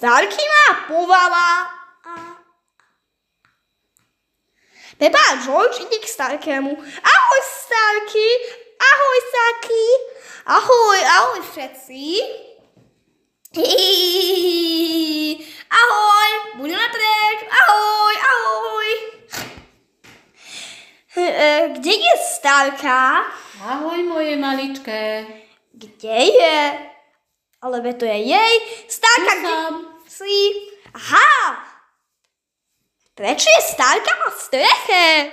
Starky ma povala. Pepa a George ide k Starkému. Ahoj, Starky. Ahoj, Starky. Ahoj všetci. Ahoj, budeme preč. Ahoj. Kde je Starka? Ahoj, moje maličké. Kde je? Ale to je jej. Starka, kde si? Aha. Prečo je Starka na streche?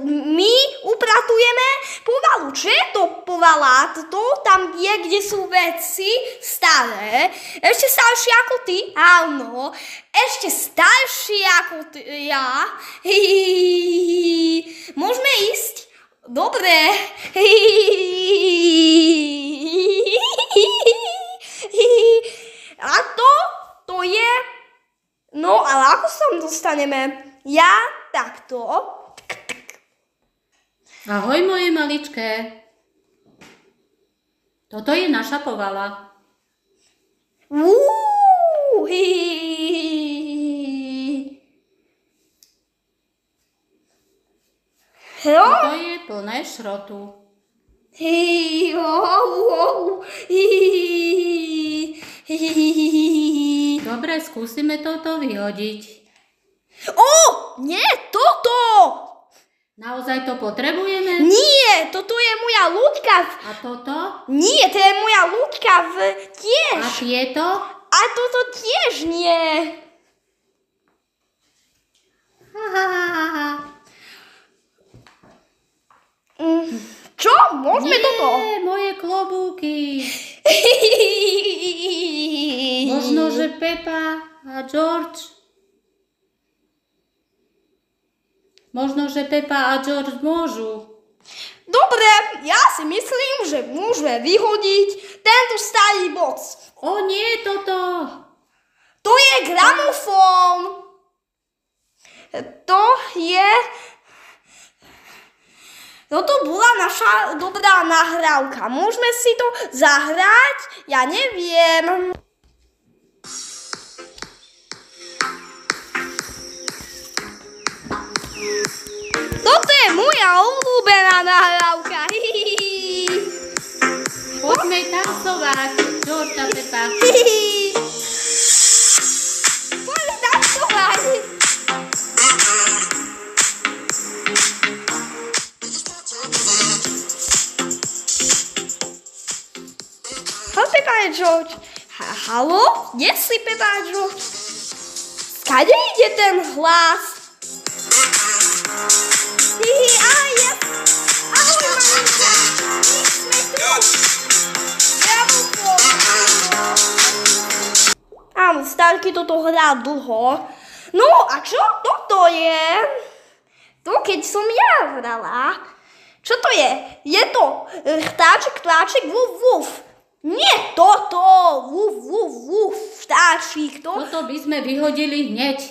My upratujeme povalu. Čo je to povala? To tam je, kde sú veci staré. Ešte staršie ako ty? Áno. Ešte staršie ako ja. Môžeme ísť? Dobre. A to je... No, ale ako sa tam dostaneme? Ja takto. Ahoj, moje maličké. Toto je naša povala. Toto je plné šrotu. Dobre, skúsime toto vyhodiť. Nie, toto! Naozaj to potrebujeme? Nie, toto je moja ľuďka. A toto? Nie, to je moja ľuďka tiež. A tieto? A toto tiež nie. Čo? Môžeme toto? Nie, moje klobúky. Možno, že Pepa a George. Možno, že Pepa a George môžu. Dobre, ja si myslím, že môžeme vyhodiť tento starý box. Nie, toto. To je gramofón. Toto bola naša dobrá nahrávka. Môžeme si to zahrať? Ja neviem. Toto je moja obľúbená nahrávka. Poďme tancovať, George a Pepa. Poďme tancovať. Pepa a George. Haló? Kde si, Pepa a George? Skade ide ten hlas? Ahoj, maminka. My sme tu. Áno, Starky toto hrá dlho. No a čo toto je? To keď som ja hrala. Čo to je? Je to vtáčik, ptáčik, vuf, vuf. Nie toto, vuf, vuf, vuf, vtáčik. Toto by sme vyhodili hneď.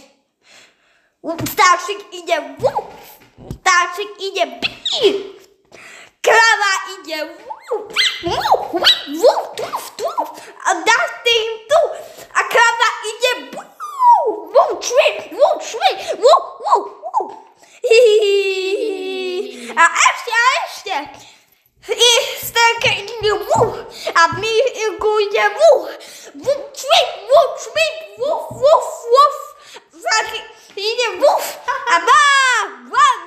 Vtáčik ide vuf, vtáčik ide bí. Krava ide vuf, vuf, vuf, tuf, tuf. A dáte im tu. A krava ide bú, vuf, čvik, vuf, čvik, vuf, vuf, vuf. A ešte. I Starka ide vuf. A Mirko ide vuf. Vuf, čvik, vuf, vuf, vuf. Starky ide vuf. A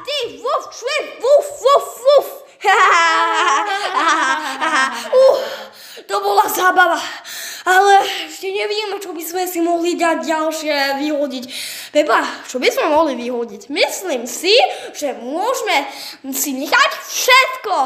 ty, vuf, čvik, vuf, vuf, vuf. To bola zábava. Ale ešte nevieme, čo by sme si mohli dať ďalšie vyhodiť. Pepa, čo by sme mohli vyhodiť? Myslím si, že môžeme si nechať všetko.